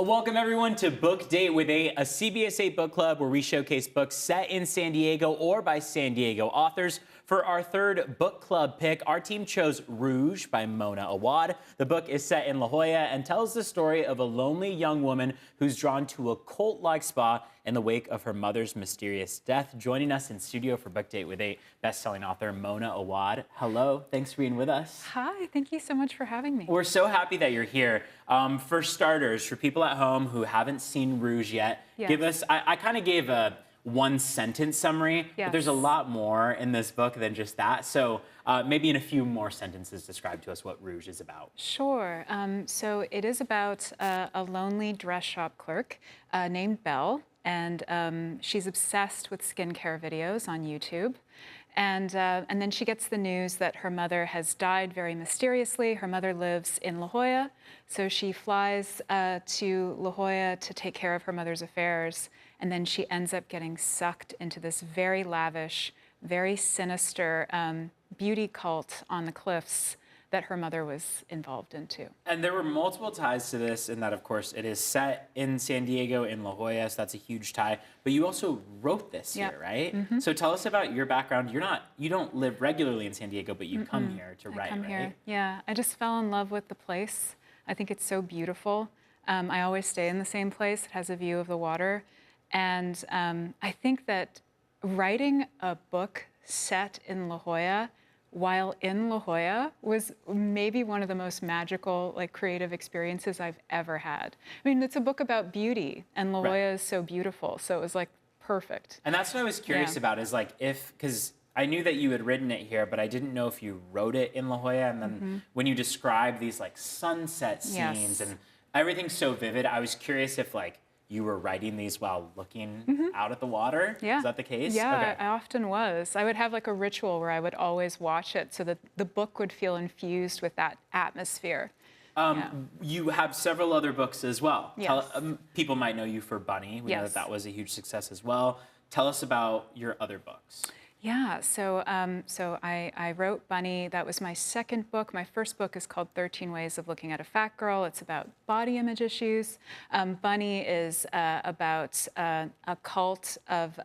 Welcome everyone to Book Date with a CBS 8 book club where we showcase books set in San Diego or by San Diego authors. For our third book club pick, our team chose Rouge by Mona Awad. The book is set in La Jolla and tells the story of a lonely young woman who's drawn to a cult-like spa in the wake of her mother's mysterious death. Joining us in studio for Book Date with a best-selling author, Mona Awad. Hello, thanks for being with us. Hi, thank you so much for having me. We're so happy that you're here. For starters, for people at home who haven't seen Rouge yet, give us, I kind of gave a one-sentence summary, but there's a lot more in this book than just that. So maybe in a few more sentences, describe to us what Rouge is about. Sure. So it is about a lonely dress shop clerk named Belle, and she's obsessed with skincare videos on YouTube. And then she gets the news that her mother has died very mysteriously. Her mother lives in La Jolla, so she flies to La Jolla to take care of her mother's affairs. And then she ends up getting sucked into this very lavish, very sinister beauty cult on the cliffs that her mother was involved into. And there were multiple ties to this in that, of course, it is set in San Diego, in La Jolla, so that's a huge tie. But you also wrote this here, right? So tell us about your background. You don't live regularly in San Diego, but you come here to write, right? Here. Yeah, I just fell in love with the place. I think it's so beautiful. I always stay in the same place. It has a view of the water. And I think that writing a book set in La Jolla while in La Jolla was maybe one of the most magical, creative experiences I've ever had. I mean, it's a book about beauty, and La Jolla is so beautiful, so it was perfect. And that's what I was curious about, is because I knew that you had written it here, but I didn't know if you wrote it in La Jolla. And then when you describe these sunset scenes and everything's so vivid, I was curious if you were writing these while looking out at the water? Yeah. Is that the case? Yeah, okay. I often was. I would have a ritual where I would always watch it so that the book would feel infused with that atmosphere. You have several other books as well. Yes. People might know you for Bunny. We know that that was a huge success as well. Tell us about your other books. Yeah, so I wrote Bunny. That was my second book. My first book is called 13 Ways of Looking at a Fat Girl. It's about body image issues. Bunny is about a cult of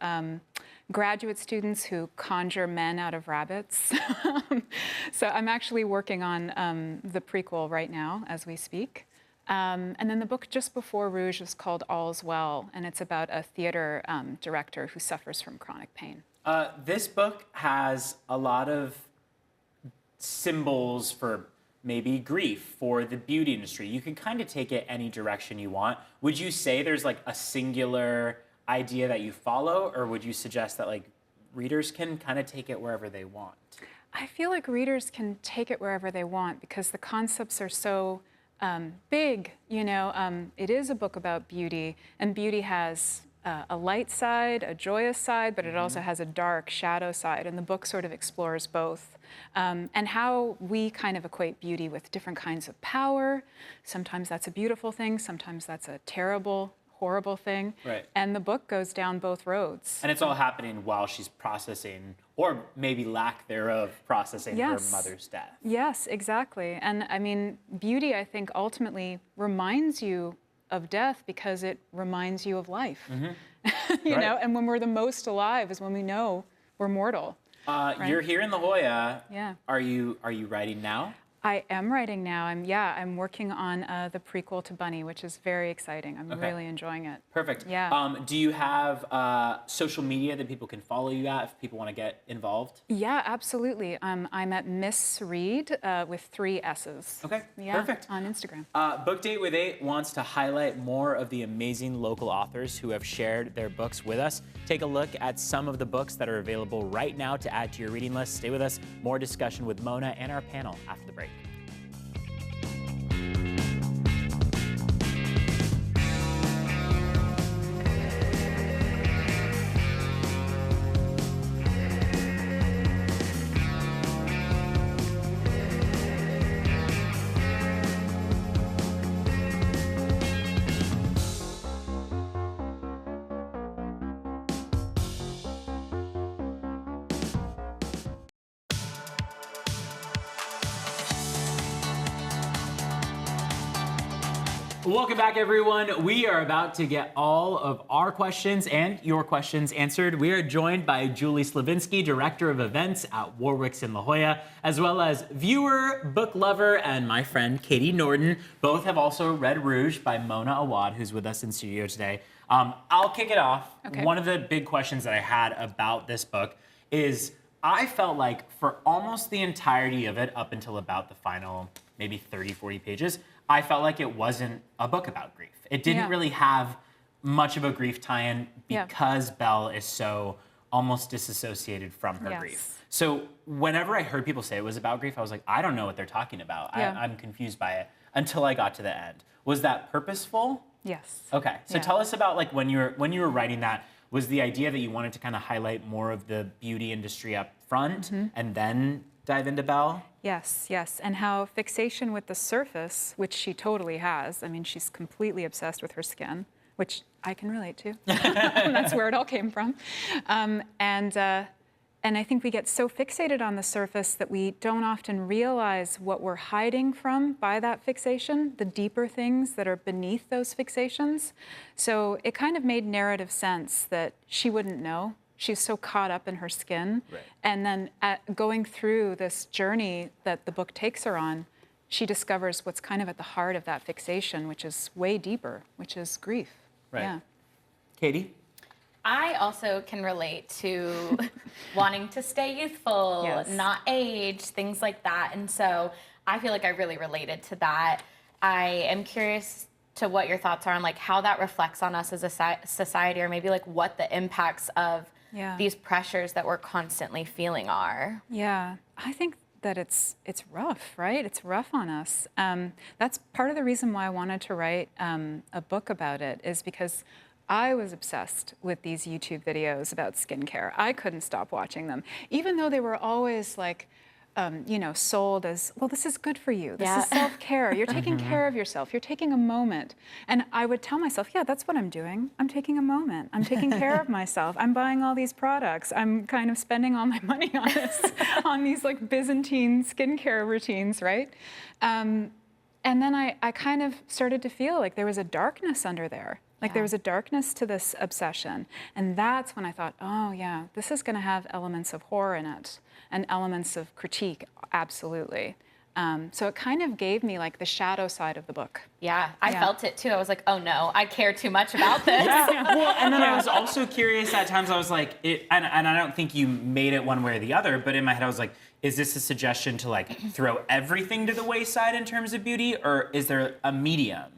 graduate students who conjure men out of rabbits. So I'm actually working on the prequel right now as we speak. And then the book just before Rouge was called All's Well, and it's about a theater director who suffers from chronic pain. This book has a lot of symbols for maybe grief, for the beauty industry. You can kind of take it any direction you want. Would you say there's a singular idea that you follow, or would you suggest that readers can kind of take it wherever they want? I feel like readers can take it wherever they want because the concepts are so big. It is a book about beauty, and beauty has a light side, a joyous side, but it also has a dark shadow side, and the book sort of explores both. And how we kind of equate beauty with different kinds of power. Sometimes that's a beautiful thing, sometimes that's a terrible, horrible thing. Right. And the book goes down both roads. And it's all happening while she's processing, or maybe lack thereof, processing her mother's death. Yes, exactly. And I mean, beauty, I think, ultimately reminds you of death because it reminds you of life. You know, and when we're the most alive is when we know we're mortal. Right? You're here in La Jolla. Yeah. Are you writing now? I am writing now. I'm working on the prequel to Bunny, which is very exciting. I'm really enjoying it. Perfect. Yeah. Do you have social media that people can follow you at if people want to get involved? Yeah, absolutely. I'm at Miss Reed with 3 S's. Okay, yeah, perfect. On Instagram. Book Date with 8 wants to highlight more of the amazing local authors who have shared their books with us. Take a look at some of the books that are available right now to add to your reading list. Stay with us. More discussion with Mona and our panel after the break. Welcome back, everyone. We are about to get all of our questions and your questions answered. We are joined by Julie Slavinsky, Director of Events at Warwick's in La Jolla, as well as viewer, book lover, and my friend Katie Norton. Both have also read Rouge by Mona Awad, who's with us in studio today. I'll kick it off. Okay. One of the big questions that I had about this book is I felt like for almost the entirety of it, up until about the final maybe 30, 40 pages, I felt like it wasn't a book about grief. It didn't really have much of a grief tie-in because Belle is so almost disassociated from her grief. So whenever I heard people say it was about grief, I was like, I don't know what they're talking about. I'm confused by it until I got to the end. Was that purposeful? Yes. Okay. So tell us about like when you were writing that. Was the idea that you wanted to kind of highlight more of the beauty industry up front and then dive into Belle? Yes, yes. And how fixation with the surface, which she totally has, I mean, she's completely obsessed with her skin, which I can relate to. That's where it all came from. And I think we get so fixated on the surface that we don't often realize what we're hiding from by that fixation, the deeper things that are beneath those fixations. So it kind of made narrative sense that she wouldn't know. She's so caught up in her skin. Right. And then going through this journey that the book takes her on, she discovers what's kind of at the heart of that fixation, which is way deeper, which is grief. Right. Yeah. Katie? I also can relate to wanting to stay youthful, not age, things like that. And so I feel like I really related to that. I am curious to what your thoughts are on like how that reflects on us as a society, or maybe like what the impacts of these pressures that we're constantly feeling are. Yeah, I think that it's rough, right? It's rough on us. That's part of the reason why I wanted to write a book about it, is because I was obsessed with these YouTube videos about skincare. I couldn't stop watching them, even though they were always like, you know, sold as, well, this is good for you. This is self-care. You're taking care of yourself. You're taking a moment. And I would tell myself, yeah, that's what I'm doing. I'm taking a moment. I'm taking care of myself. I'm buying all these products. I'm kind of spending all my money on this, on these like Byzantine skincare routines, right? And then I kind of started to feel like there was a darkness under there. Like there was a darkness to this obsession. And that's when I thought, oh yeah, this is gonna have elements of horror in it and elements of critique, absolutely. So it kind of gave me like the shadow side of the book. Yeah, I felt it too. I was like, oh no, I care too much about this. Well, and then I was also curious at times, I was like, and I don't think you made it one way or the other, but in my head I was like, is this a suggestion to like throw everything to the wayside in terms of beauty, or is there a medium?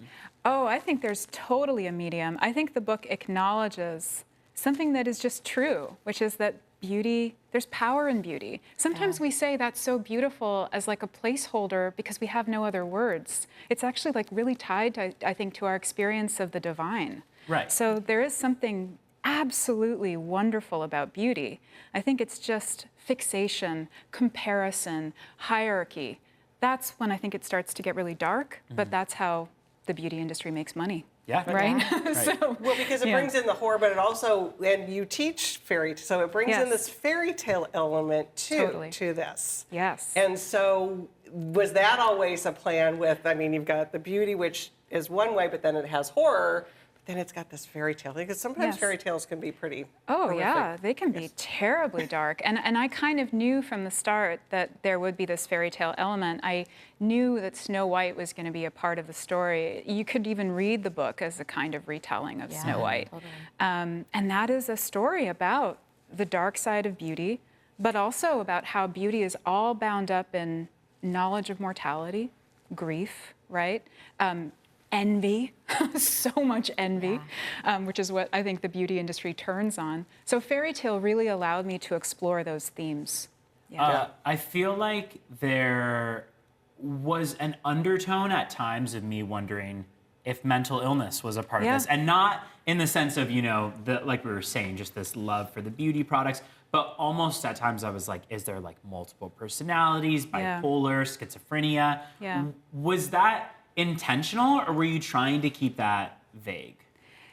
Oh, I think there's totally a medium. I think the book acknowledges something that is just true, which is that beauty, there's power in beauty. Sometimes we say that's so beautiful as like a placeholder because we have no other words. It's actually like really tied, to, I think, to our experience of the divine. Right. So there is something absolutely wonderful about beauty. I think it's just fixation, comparison, hierarchy. That's when I think it starts to get really dark, but that's how the beauty industry makes money. Yeah. Right? So, well, because it brings in the horror, but it also, and you teach fairy, so it brings in this fairy tale element too to this. Yes. And so was that always a plan with, I mean, you've got the beauty, which is one way, but then it has horror, but then it's got this fairy tale, because sometimes fairy tales can be pretty horrific. Yeah, they can be terribly dark. And I kind of knew from the start that there would be this fairy tale element. I knew that Snow White was going to be a part of the story. You could even read the book as a kind of retelling of Snow White. Totally. And that is a story about the dark side of beauty, but also about how beauty is all bound up in knowledge of mortality, grief, right? Envy, so much envy, which is what I think the beauty industry turns on. So fairy tale really allowed me to explore those themes. I feel like there was an undertone at times of me wondering if mental illness was a part of this, and not in the sense of, you know, like we were saying, just this love for the beauty products, but almost at times I was like, is there like multiple personalities, bipolar, schizophrenia? Was that intentional, or were you trying to keep that vague?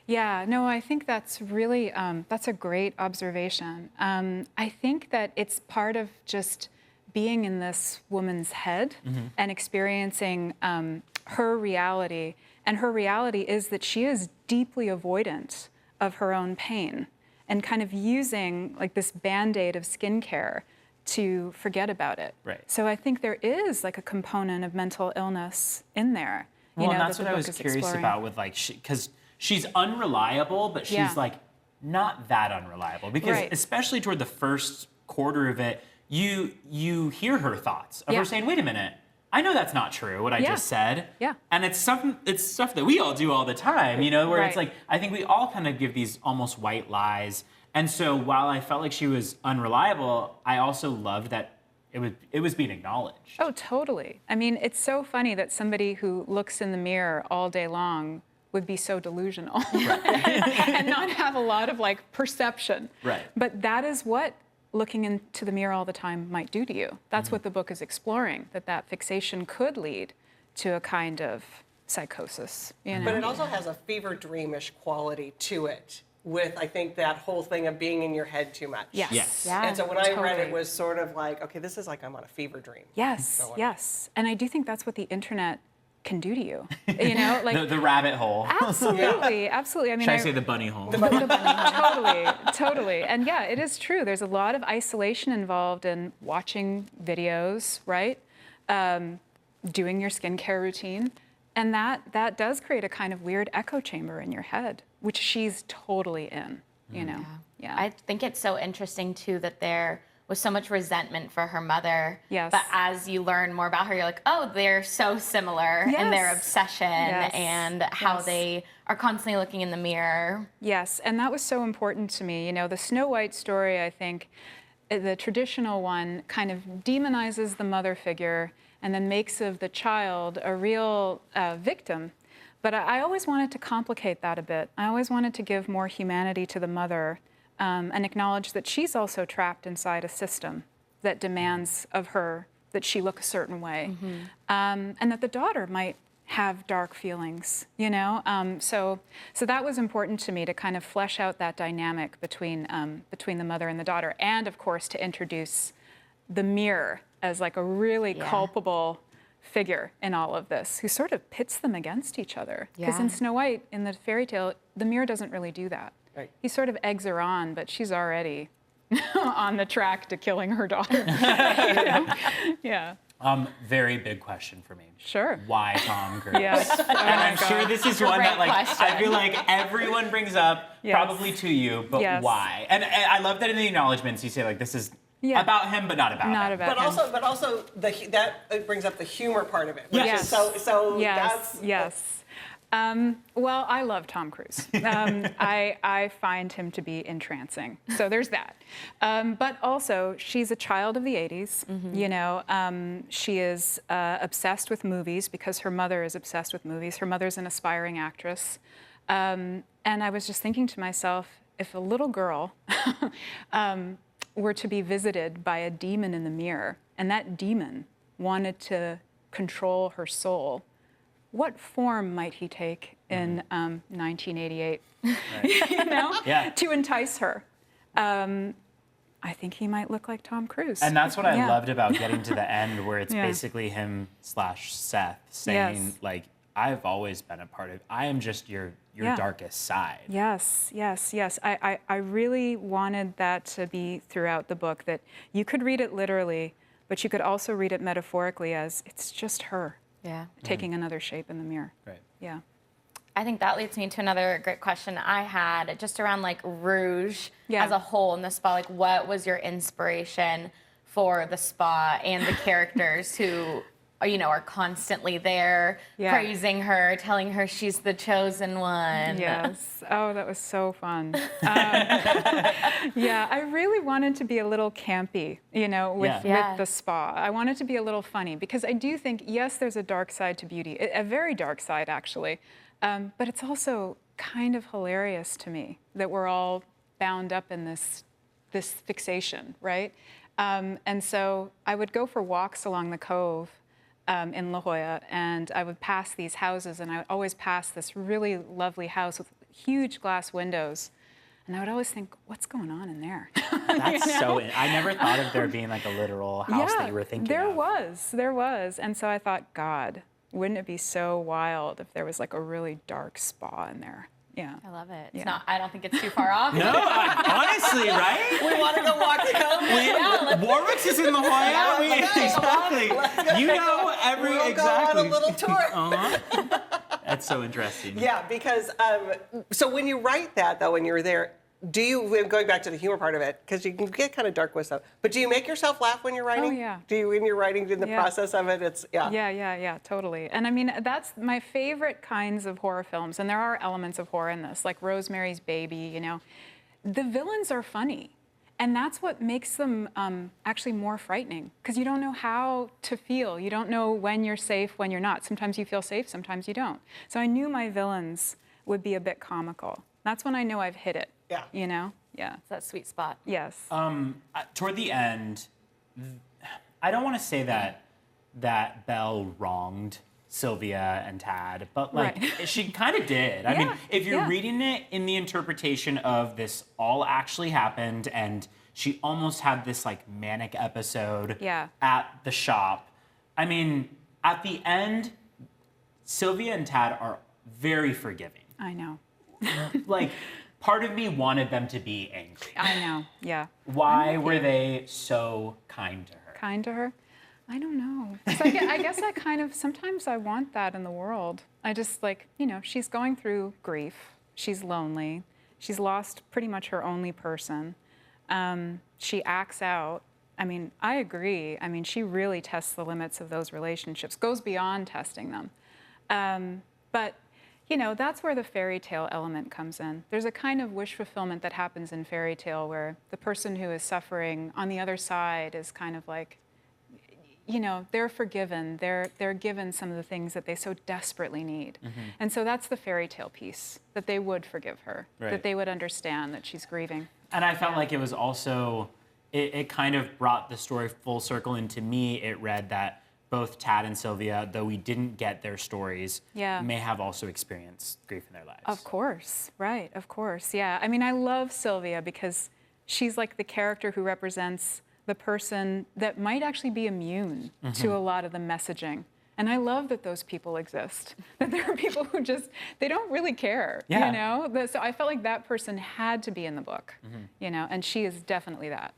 Yeah, no, I think that's really, that's a great observation. I think that it's part of just being in this woman's head and experiencing her reality. And her reality is that she is deeply avoidant of her own pain and kind of using like this Band-Aid of skincare to forget about it. Right. So I think there is like a component of mental illness in there. Well, and that's what I was curious about with like, because she's unreliable, but she's like not that unreliable. Because especially toward the first quarter of it, you hear her thoughts of her saying, wait a minute, I know that's not true, what I just said. Yeah. And it's stuff that we all do all the time, you know, where it's like, I think we all kind of give these almost white lies. And so while I felt like she was unreliable, I also loved that it was being acknowledged. Oh, totally. I mean, it's so funny that somebody who looks in the mirror all day long would be so delusional and not have a lot of like perception. Right. But that is what looking into the mirror all the time might do to you. That's what the book is exploring, that fixation could lead to a kind of psychosis. You know? But it also has a fever dreamish quality to it, with, I think, that whole thing of being in your head too much. Yes. Yeah, And so when I read it, was sort of like, okay, this is like I'm on a fever dream. Yes, yes. And I do think that's what the internet can do to you. You know, like the rabbit hole. Absolutely, absolutely. I mean, Should I say the bunny hole? Totally. And yeah, it is true. There's a lot of isolation involved in watching videos, right? Doing your skincare routine. And that does create a kind of weird echo chamber in your head, which she's totally in, you know? Yeah. I think it's so interesting, too, that there was so much resentment for her mother. Yes. But as you learn more about her, you're like, oh, they're so similar in their obsession and how they are constantly looking in the mirror. Yes, and that was so important to me. You know, the Snow White story, I think, the traditional one kind of demonizes the mother figure and then makes of the child a real victim. But I always wanted to complicate that a bit. I always wanted to give more humanity to the mother and acknowledge that she's also trapped inside a system that demands of her that she look a certain way. And that the daughter might have dark feelings, you know? So that was important to me, to kind of flesh out that dynamic between the mother and the daughter, and of course to introduce the mirror as like a really culpable figure in all of this, who sort of pits them against each other. Because in Snow White, in the fairy tale, the mirror doesn't really do that. Right. He sort of eggs her on, but she's already on the track to killing her daughter. You know? Yeah. Very big question for me. Sure. Why Tom Cruise? Yes. Oh and I'm sure this is one that, like, question. I feel like everyone brings up, probably to you, but why? And I love that in the acknowledgments you say, like, this is about him, but not about him. Not about him. But also that brings up the humor part of it. Yes. So Yes. that's Yes. Well, I love Tom Cruise. I find him to be entrancing. So there's that. But also, she's a child of the 80s. You know, she is obsessed with movies because her mother is obsessed with movies. Her mother's an aspiring actress. And I was just thinking to myself, if a little girl were to be visited by a demon in the mirror, and that demon wanted to control her soul, what form might he take in 1988, you know, to entice her? I think he might look like Tom Cruise. And that's what I loved about getting to the end, where it's basically him / Seth saying, like, I've always been a part of, I am just your darkest side. Yes. I really wanted that to be throughout the book, that you could read it literally, but you could also read it metaphorically as it's just her. Taking another shape in the mirror. Right. Yeah. I think that leads me to another great question I had, just around like Rouge as a whole in the spa. Like, what was your inspiration for the spa and the characters who, you know, are constantly there praising her, telling her she's the chosen one? Yes. Oh, that was so fun. I really wanted to be a little campy, you know, with the spa. I wanted to be a little funny, because I do think, yes, there's a dark side to beauty, a very dark side, actually. But it's also kind of hilarious to me that we're all bound up in this fixation, right? And so I would go for walks along the cove in La Jolla, and I would pass these houses, and I would always pass this really lovely house with huge glass windows. And I would always think, what's going on in there? That's I never thought of there being like a literal house that you were thinking there of. There was. And so I thought, God, wouldn't it be so wild if there was like a really dark spa in there? Yeah. I love it. Yeah. It's not. I don't think it's too far off. No, honestly, right? We want to go walk the coast. Warwick's is in La Jolla. Exactly. You know We'll go on a little tour. That's so interesting. Yeah, because so when you write that though, when you're there, do you, going back to the humor part of it, because you can get kind of dark with stuff, but do you make yourself laugh when you're writing? Oh, yeah. Do you, when you're writing, in the Yeah. process of it, it's, yeah. Yeah, totally. And I mean, that's my favorite kinds of horror films. And there are elements of horror in this, like Rosemary's Baby, you know. The villains are funny. And that's what makes them actually more frightening, because you don't know how to feel. You don't know when you're safe, when you're not. Sometimes you feel safe, sometimes you don't. So I knew my villains would be a bit comical. That's when I know I've hit it. Yeah. You know? Yeah. It's that sweet spot. Yes. Toward the end, I don't want to say that Belle wronged Sylvia and Tad, but like Right. she kind of did. I mean, Yeah, if you're yeah. reading it in the interpretation of this all actually happened and she almost had this like manic episode Yeah. at the shop. I mean, at the end, Sylvia and Tad are very forgiving. I know. Like, part of me wanted them to be angry. I know. Yeah. Why were they so kind to her? Kind to her? I don't know. So I guess I kind of, sometimes I want that in the world. I just like, you know, she's going through grief. She's lonely. She's lost pretty much her only person. She acts out. I mean, I agree. I mean, she really tests the limits of those relationships, goes beyond testing them. But, you know, that's where the fairy tale element comes in. There's a kind of wish fulfillment that happens in fairy tale where the person who is suffering on the other side is kind of like, you know, they're forgiven. They're given some of the things that they so desperately need. And so that's the fairy tale piece, that they would forgive her, Right. that they would understand that she's grieving. And I felt like it was also, it kind of brought the story full circle. And to me, it read that both Tad and Sylvia, though we didn't get their stories, Yeah. may have also experienced grief in their lives. Of course, right, of course, yeah. I mean, I love Sylvia because she's like the character who represents the person that might actually be immune to a lot of the messaging. And I love that those people exist, that there are people who just, they don't really care, Yeah. you know? So I felt like that person had to be in the book, you know, and she is definitely that.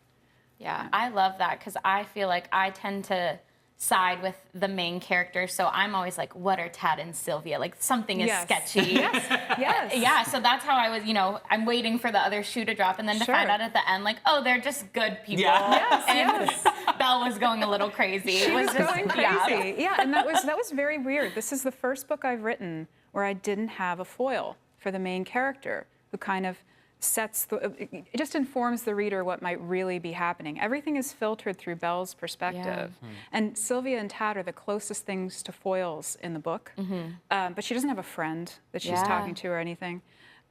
Yeah, I love that because I feel like I tend to side with the main character. So I'm always like, what are Tad and Sylvia? Like something is Yes. sketchy. Yes. Yeah, so that's how I was, you know, I'm waiting for the other shoe to drop and then to Sure. find out at the end, like, oh, they're just good people. Yeah. Yes, And yes. Belle was going a little crazy. She was just, going crazy. Yeah, and that was very weird. This is the first book I've written where I didn't have a foil for the main character who kind of sets it just informs the reader what might really be happening. Everything is filtered through Belle's perspective. And Sylvia and Tad are the closest things to foils in the book. But she doesn't have a friend that she's Yeah. talking to or anything.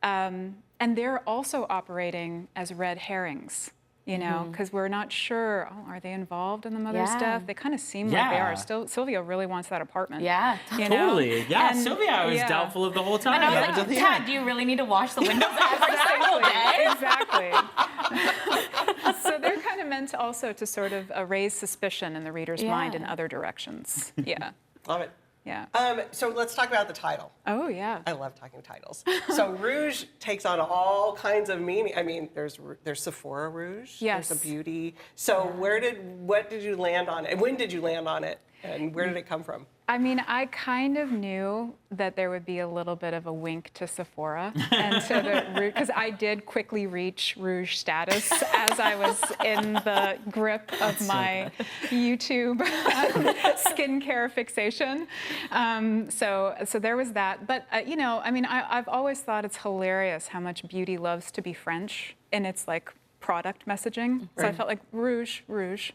And they're also operating as red herrings. You know, because we're not sure, oh, are they involved in the mother's Yeah. death? They kind of seem like they Yeah. are. Still, Sylvia really wants that apartment. Yeah. You know? Totally. Yeah, And- Sylvia, I was yeah. doubtful of the whole time. And I was up like, until the Tad, end. do you really need to wash the windows every single day? Exactly. So they're kind of meant also to sort of raise suspicion in the reader's mind in Yeah. other directions. Yeah, Love it. yeah. So let's talk about the title. Oh, yeah. I love talking titles. So Rouge takes on all kinds of meaning. I mean, there's Sephora Rouge. Yes. There's a beauty. So what did you land on it? When did you land on it? And where did it come from? I mean, I kind of knew that there would be a little bit of a wink to Sephora and to the Rouge, because I did quickly reach Rouge status as I was in the grip of my YouTube skincare fixation. So there was that. But, you know, I mean, I've always thought it's hilarious how much beauty loves to be French in its, like, product messaging. So I felt like Rouge,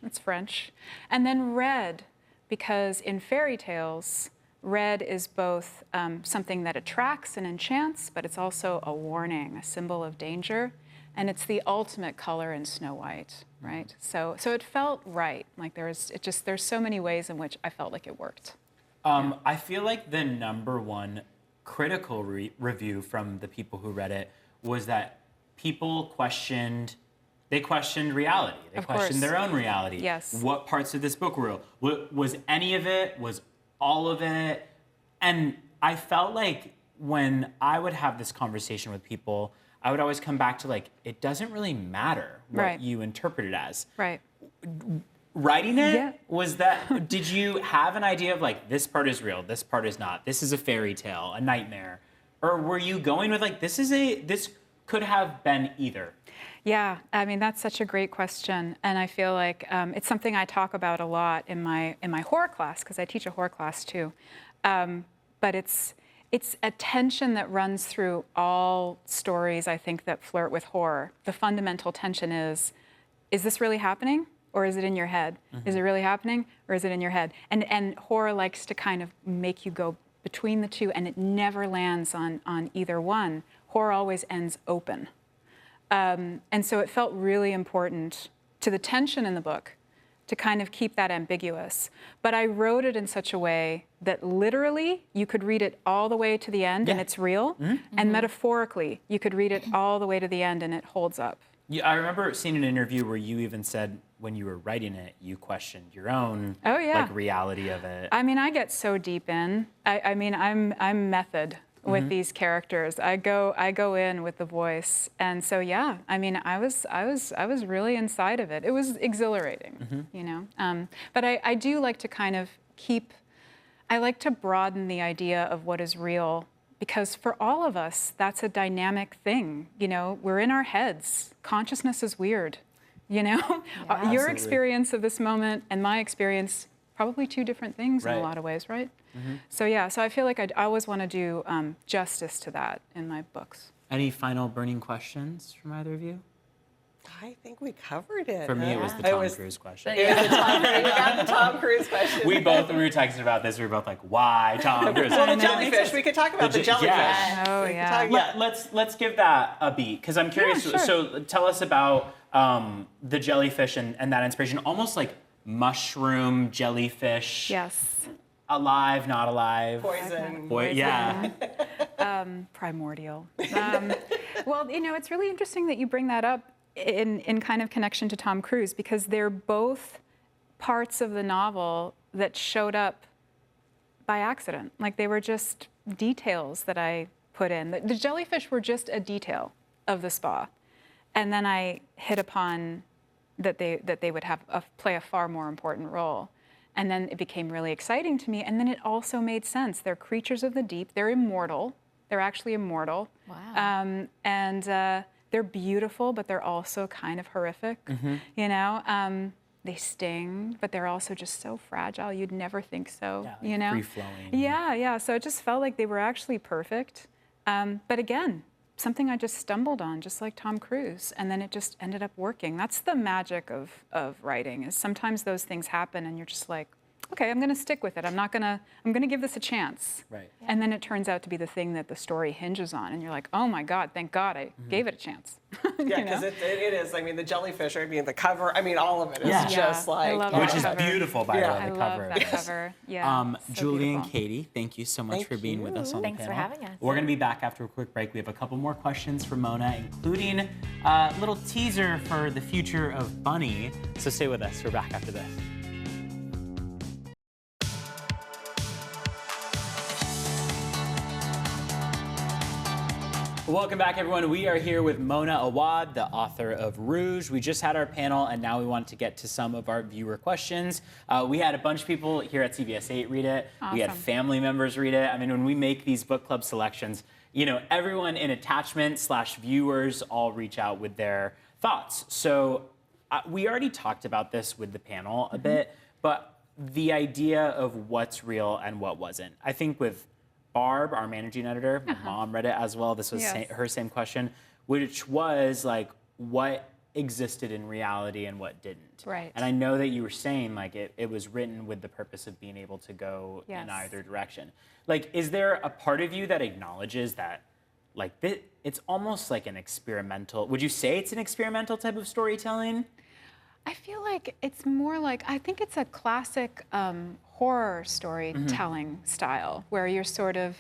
it's French. And then red, because in fairy tales, red is both something that attracts and enchants, but it's also a warning, a symbol of danger, and it's the ultimate color in Snow White, right? So it felt right. Like there's so many ways in which I felt like it worked. I feel like the number one critical review from the people who read it was that people questioned reality. They questioned their own reality. Yes. What parts of this book were real? Was any of it? Was all of it? And I felt like when I would have this conversation with people, I would always come back to like, it doesn't really matter what you interpret it as. Right. Writing it, did you have an idea of like, this part is real, this part is not, this is a fairy tale, a nightmare? Or were you going with like, this could have been either? Yeah, I mean, that's such a great question. And I feel like it's something I talk about a lot in my horror class, because I teach a horror class too. But it's a tension that runs through all stories, I think, that flirt with horror. The fundamental tension is this really happening? Or is it in your head? Is it really happening? Or is it in your head? And horror likes to kind of make you go between the two, and it never lands on either one. Horror always ends open. And so it felt really important to the tension in the book to kind of keep that ambiguous. But I wrote it in such a way that literally you could read it all the way to the end and it's real, and metaphorically you could read it all the way to the end and it holds up. Yeah, I remember seeing an interview where you even said when you were writing it, you questioned your own like reality of it. I mean, I get so deep in. I mean, I'm method with these characters. I go in with the voice, and so yeah. I mean, I was really inside of it. It was exhilarating, you know. But I do like to kind of I like to broaden the idea of what is real, because for all of us, that's a dynamic thing. You know, we're in our heads. Consciousness is weird. You know, your Absolutely. experience of this moment and my experience, probably two different things in a lot of ways, right? So yeah, so I feel like I always want to do justice to that in my books. Any final burning questions from either of you? I think we covered it. For me, it was the Tom Cruise question. We got the Tom Cruise question. We were texting about this. We were both like, why Tom Cruise? Well, the jellyfish. We could talk about the jellyfish. Yeah. Oh yeah. Let's give that a beat, because I'm curious. Yeah, sure. So tell us about the jellyfish and that inspiration, almost like mushroom jellyfish. Yes. Alive, not alive. Poison. Yeah. Primordial. Well, you know, it's really interesting that you bring that up in kind of connection to Tom Cruise, because they're both parts of the novel that showed up by accident. Like, they were just details that I put in. The jellyfish were just a detail of the spa. And then I hit upon that they would play a far more important role. And then it became really exciting to me. And then it also made sense. They're creatures of the deep. They're immortal. They're actually immortal. Wow. And they're beautiful, but they're also kind of horrific. You know, they sting, but they're also just so fragile. You'd never think so. Yeah, like you know, free-flowing. Yeah. So it just felt like they were actually perfect. But again, something I just stumbled on, just like Tom Cruise, and then it just ended up working. That's the magic of writing, is sometimes those things happen and you're just like, okay, I'm gonna stick with it. I'm gonna give this a chance. Right. Yeah. And then it turns out to be the thing that the story hinges on, and you're like, oh my God, thank God I gave it a chance. Yeah, because it is. I mean, the jellyfish, I mean, the cover, I mean, all of it is Yeah. just like. I love Which that is cover. beautiful, by the way, I the love cover. that cover. Yeah. so Julie and beautiful. Katie, thank you so much Thank for being with us on Thanks the for panel. having us. We're going to be back after a quick break. We have a couple more questions for Mona, including a little teaser for the future of Bunny. So stay with us. We're back after this. Welcome back, everyone. We are here with Mona Awad, the author of Rouge. We just had our panel, and now we want to get to some of our viewer questions. We had a bunch of people here at CBS 8 read it. Awesome. We had family members read it. I mean, when we make these book club selections, you know, everyone in attachment/viewers all reach out with their thoughts. So we already talked about this with the panel a bit, but the idea of what's real and what wasn't. I think with Barb, our managing editor, my mom read it as well. This was her same question, which was like, what existed in reality and what didn't? Right. And I know that you were saying like it was written with the purpose of being able to go in either direction. Like, is there a part of you that acknowledges that, like, it's almost like an experimental? Would you say it's an experimental type of storytelling? I feel like it's more like, I think it's a classic horror storytelling style, where you're sort of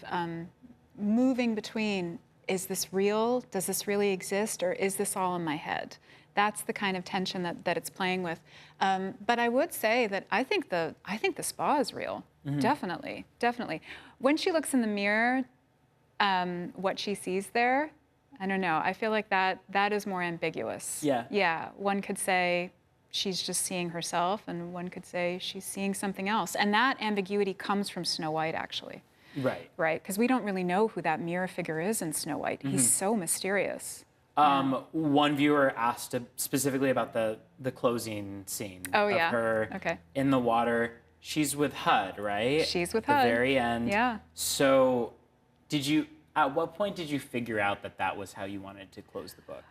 moving between, is this real? Does this really exist, or is this all in my head? That's the kind of tension that it's playing with. But I would say that I think the spa is real. Definitely, definitely. When she looks in the mirror, what she sees there, I don't know. I feel like that is more ambiguous. Yeah. Yeah. One could say she's just seeing herself, and one could say she's seeing something else. And that ambiguity comes from Snow White, actually. Right. Right. Because we don't really know who that mirror figure is in Snow White. He's so mysterious. One viewer asked specifically about the closing scene of her in the water. She's with HUD, right? She's with HUD. At the HUD. very end. Yeah. So at what point did you figure out that was how you wanted to close the book?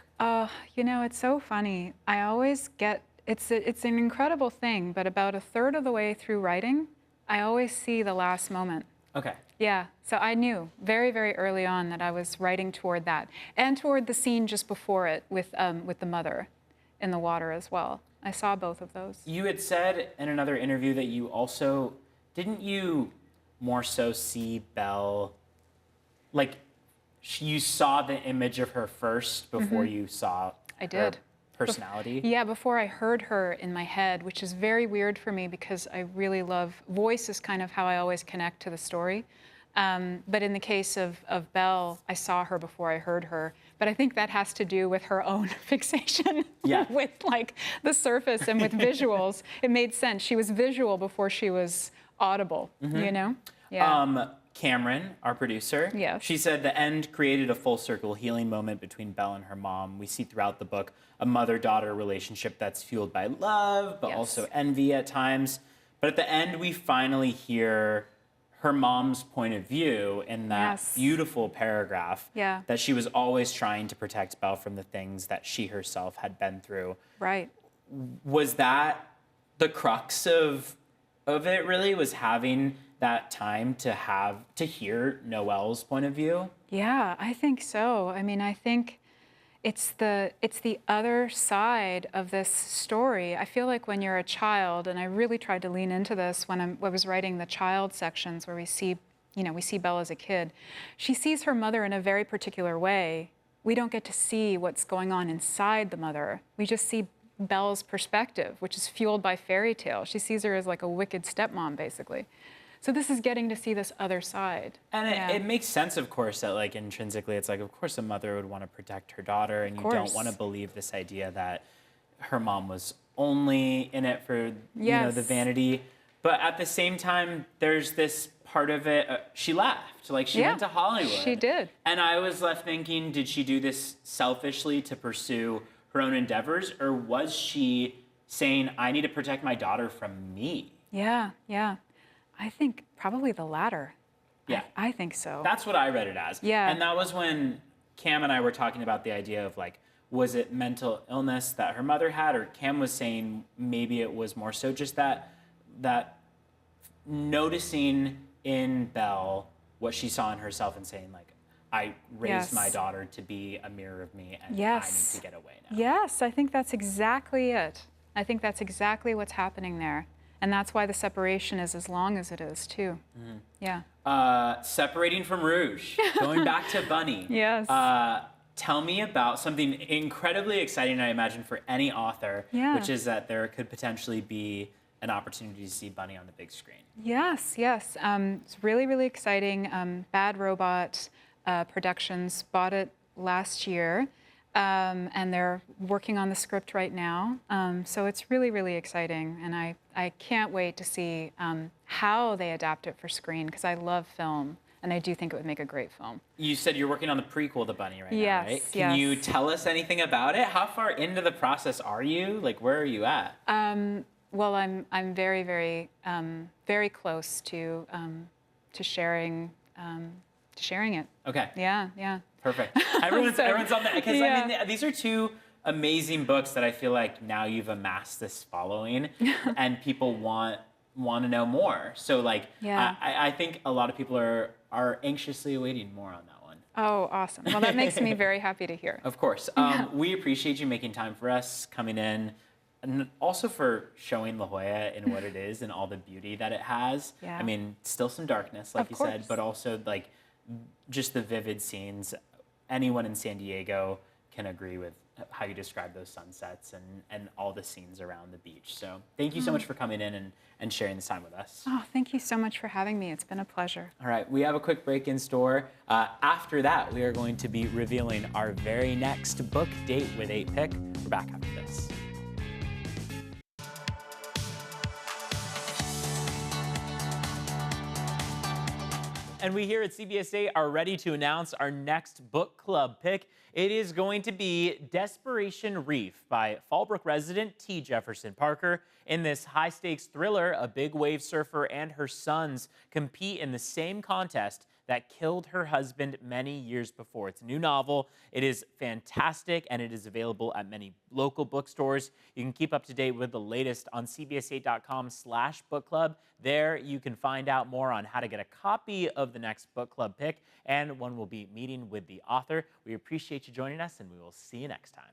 You know, it's so funny. I always get, it's an incredible thing, but about a third of the way through writing, I always see the last moment. Okay. Yeah, so I knew very, very early on that I was writing toward that, and toward the scene just before it with the mother in the water as well. I saw both of those. You had said in another interview that you also, didn't you more so see Belle, like you saw the image of her first before you saw her personality? Yeah, before I heard her in my head, which is very weird for me because I really love, voice is kind of how I always connect to the story. But in the case of Belle, I saw her before I heard her. But I think that has to do with her own fixation with like the surface and with visuals. It made sense. She was visual before she was audible, you know? Yeah. Cameron, our producer, she said the end created a full circle healing moment between Belle and her mom. We see throughout the book a mother-daughter relationship that's fueled by love, but also envy at times. But at the end, we finally hear her mom's point of view in that beautiful paragraph that she was always trying to protect Belle from the things that she herself had been through. Right. Was that the crux of it, really, was having that time to hear Noelle's point of view? Yeah, I think so. I mean, I think it's the other side of this story. I feel like when you're a child, and I really tried to lean into this when I was writing the child sections where we see Belle as a kid. She sees her mother in a very particular way. We don't get to see what's going on inside the mother. We just see Belle's perspective, which is fueled by fairy tale. She sees her as like a wicked stepmom, basically. So this is getting to see this other side. And it makes sense, of course, that like intrinsically, it's like, of course, a mother would want to protect her daughter, and you don't want to believe this idea that her mom was only in it for you know, the vanity. But at the same time, there's this part of it. She left, like she went to Hollywood. She did. And I was left thinking, did she do this selfishly to pursue her own endeavors, or was she saying, I need to protect my daughter from me? Yeah, yeah. I think probably the latter. Yeah. I think so. That's what I read it as. Yeah. And that was when Cam and I were talking about the idea of like, was it mental illness that her mother had, or Cam was saying maybe it was more so just that noticing in Belle what she saw in herself and saying like, I raised my daughter to be a mirror of me, and I need to get away now. Yes, I think that's exactly it. I think that's exactly what's happening there. And that's why the separation is as long as it is, too. Yeah. Separating from Rouge, going back to Bunny. Yes. Tell me about something incredibly exciting, I imagine, for any author, which is that there could potentially be an opportunity to see Bunny on the big screen. Yes, yes. It's really, really exciting. Bad Robot Productions bought it last year. And they're working on the script right now. So it's really, really exciting. And I can't wait to see how they adapt it for screen, because I love film. And I do think it would make a great film. You said you're working on the prequel to Bunny right now, right? Yes. Can you tell us anything about it? How far into the process are you? Like, where are you at? Well, I'm very, very, very close to sharing it. Okay. Yeah, yeah. Perfect. Everyone's on that, because I mean, these are two amazing books that I feel like now you've amassed this following, and people want to know more. So like, I think a lot of people are anxiously awaiting more on that one. Oh, awesome. Well, that makes me very happy to hear. Of course. We appreciate you making time for us, coming in, and also for showing La Jolla in what it is and all the beauty that it has. Yeah. I mean, still some darkness, like you said, but also like just the vivid scenes. anyone in San Diego can agree with how you describe those sunsets and all the scenes around the beach. So thank you so much for coming in and sharing this time with us. Oh, thank you so much for having me. It's been a pleasure. All right, we have a quick break in store. After that, we are going to be revealing our very next book date with 8 pick. We're back after this. And we here at CBS8 are ready to announce our next book club pick. It is going to be Desperation Reef by Fallbrook resident T. Jefferson Parker. In this high-stakes thriller, a big wave surfer and her sons compete in the same contest that killed her husband many years before. It's a new novel. It is fantastic, and it is available at many local bookstores. You can keep up to date with the latest on cbs8.com/book club. There you can find out more on how to get a copy of the next book club pick and when we'll be meeting with the author. We appreciate you joining us, and we will see you next time.